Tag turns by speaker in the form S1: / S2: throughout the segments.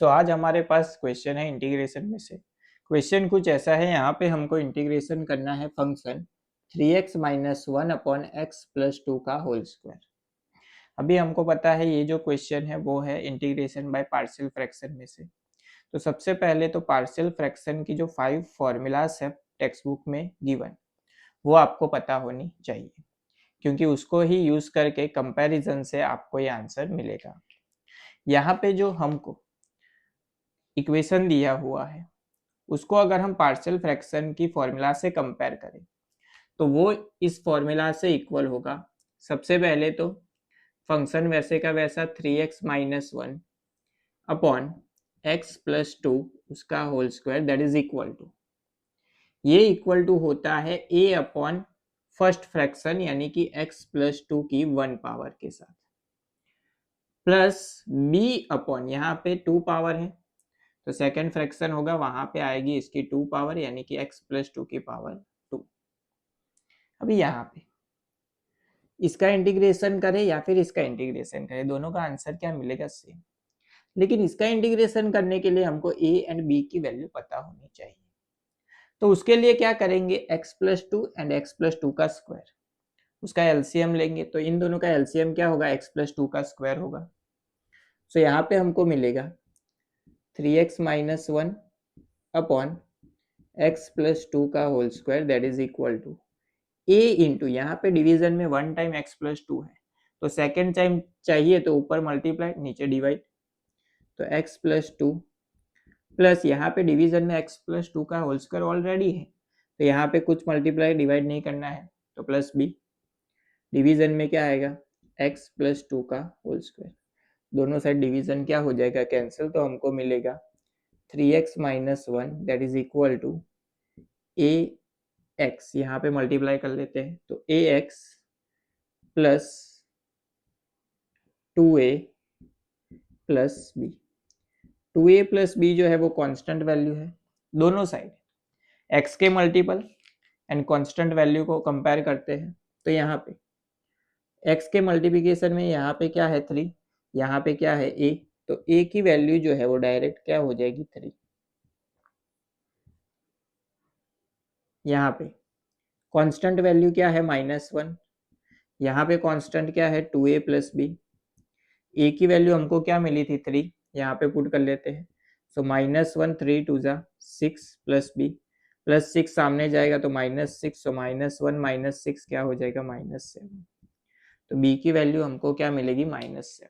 S1: आज हमारे पास क्वेश्चन है इंटीग्रेशन में से। क्वेश्चन कुछ ऐसा है, यहाँ पे हमको इंटीग्रेशन करना है function 3x minus 1 upon x plus 2 का होल स्क्वायर। अभी हमको पता है ये जो क्वेश्चन है वो है इंटीग्रेशन बाय पार्शियल फ्रैक्शन में से। तो सबसे पहले तो पार्शियल फ्रैक्शन की जो 5 फॉर्मूलाज है टेक्स्ट बुक में गिवन, वो आपको पता होनी चाहिए, क्योंकि उसको ही यूज करके कंपैरिजन से आपको ये आंसर मिलेगा। यहाँ पे जो हमको इक्वेशन दिया हुआ है उसको अगर हम पार्शियल फ्रैक्शन की फॉर्मूला से कंपेयर करें तो वो इस फॉर्मूला से इक्वल होगा। सबसे पहले तो फंक्शन वैसे का वैसा 3x minus 1 upon x plus 2 उसका whole square that is equal to, ये इक्वल टू होता है a अपॉन फर्स्ट फ्रैक्शन यानी कि x प्लस 2 की 1 पावर के साथ, प्लस b अपॉन यहाँ पे 2 पावर है तो सेकेंड फ्रैक्शन होगा, वहां पे आएगी इसकी 2 पावर यानी कि x प्लस 2 की पावर 2। अभी यहाँ पे इसका इंटीग्रेशन करें या फिर इसका इंटीग्रेशन करें, दोनों का आंसर क्या मिलेगा? सेम। लेकिन इसका इंटीग्रेशन करने के लिए हमको a एंड b की वैल्यू पता होनी चाहिए। तो उसके लिए क्या करेंगे, x plus 2 and x plus 2 का स्क्वायर, उसका एलसीएम लेंगे। तो इन दोनों का एलसीएम क्या होगा, x प्लस 2 का स्क्वायर होगा। तो यहाँ पे हमको मिलेगा 3x minus 1 upon x plus 2 का whole square that is equal to a into, यहाँ पे डिवीजन में 1 टाइम x प्लस 2 है तो सेकेंड टाइम चाहिए तो ऊपर मल्टीप्लाई नीचे डिवाइड, तो x प्लस 2 प्लस यहाँ पे डिवीजन में x प्लस 2 का होल स्क्वायर ऑलरेडी है तो यहाँ पे कुछ मल्टीप्लाई डिवाइड नहीं करना है तो प्लस b, डिवीजन में क्या आएगा x प्लस 2 का होल स्क्वायर, दोनों साइड डिवीजन क्या हो जाएगा, कैंसिल, तो हमको मिलेगा 3x minus 1 that is equal to a x, यहाँ पे मल्टीप्लाई कर लेते हैं तो ax plus 2a plus B. 2a plus B जो है वो कांस्टेंट वैल्यू है, दोनों साइड x के मल्टीपल एंड कांस्टेंट वैल्यू को कंपेयर करते हैं तो यहाँ पे x के मल्टीप्लिकेशन में यहाँ पे क्या है 3, यहाँ पे क्या है a, तो a की वैल्यू जो है वो डायरेक्ट क्या हो जाएगी 3। यहाँ पे कांस्टेंट वैल्यू क्या है -1, यहाँ पे कांस्टेंट क्या है 2a प्लस बी, a की वैल्यू हमको क्या मिली थी 3, यहाँ पे पुट कर लेते हैं। सो -1 3 2 जा 6 प्लस बी, प्लस 6 सामने जाएगा तो -6, सो -1 -6 क्या हो जाएगा -7, तो b की वैल्यू हमको क्या मिलेगी -7।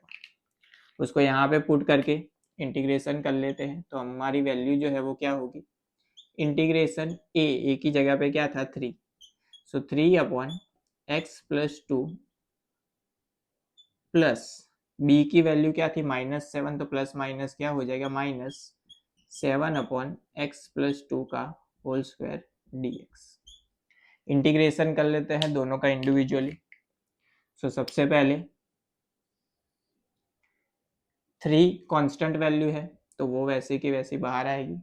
S1: उसको यहाँ पे पुट करके इंटीग्रेशन कर लेते हैं तो हमारी वैल्यू जो है वो क्या होगी, इंटीग्रेशन a की जगह पे क्या था 3, सो 3 upon x plus 2 plus b की वैल्यू क्या थी -7 तो प्लस माइनस क्या हो जाएगा -7 अपॉन एक्स प्लस 2 का होल स्क्वायर dx। इंटीग्रेशन कर लेते हैं दोनों का इंडिविजुअली। सो सबसे पहले 3 कांस्टेंट वैल्यू है तो वो वैसे की वैसी बाहर आएगी,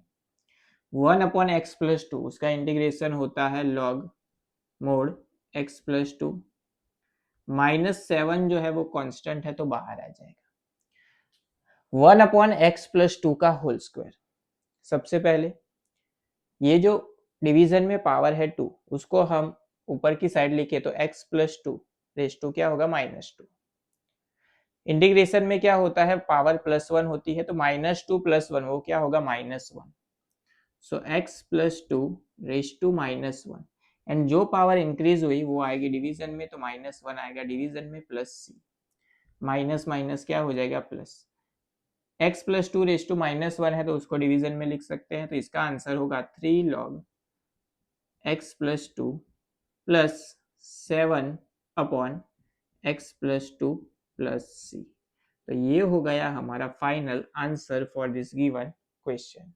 S1: 1 अपॉन एक्स प्लस 2 उसका इंटीग्रेशन होता है लॉग मोड एक्स प्लस 2, -7 जो है वो कांस्टेंट है तो बाहर आ जाएगा, 1 अपॉन एक्स प्लस 2 का होल स्क्वायर। सबसे पहले ये जो डिवीजन में पावर है 2 उसको हम ऊपर की साइड लिखे तो x प्लस 2 रेस टू क्या होगा -2। इंटीग्रेशन में क्या होता है, पावर +1 होती है तो -2 + 1 वो क्या होगा -1, so x plus 2 raise to -1 and जो पावर इंक्रीज हुई वो आएगी डिवीजन में तो -1 आएगा डिवीजन में प्लस c, माइनस माइनस क्या हो जाएगा plus, x plus 2 raise to -1 है तो उसको डिवीजन में लिख सकते हैं तो इसका आंसर होगा 3 log x plus 2 plus 7 upon x plus 2 plus c। तो ये हो गया हमारा final answer for this given question.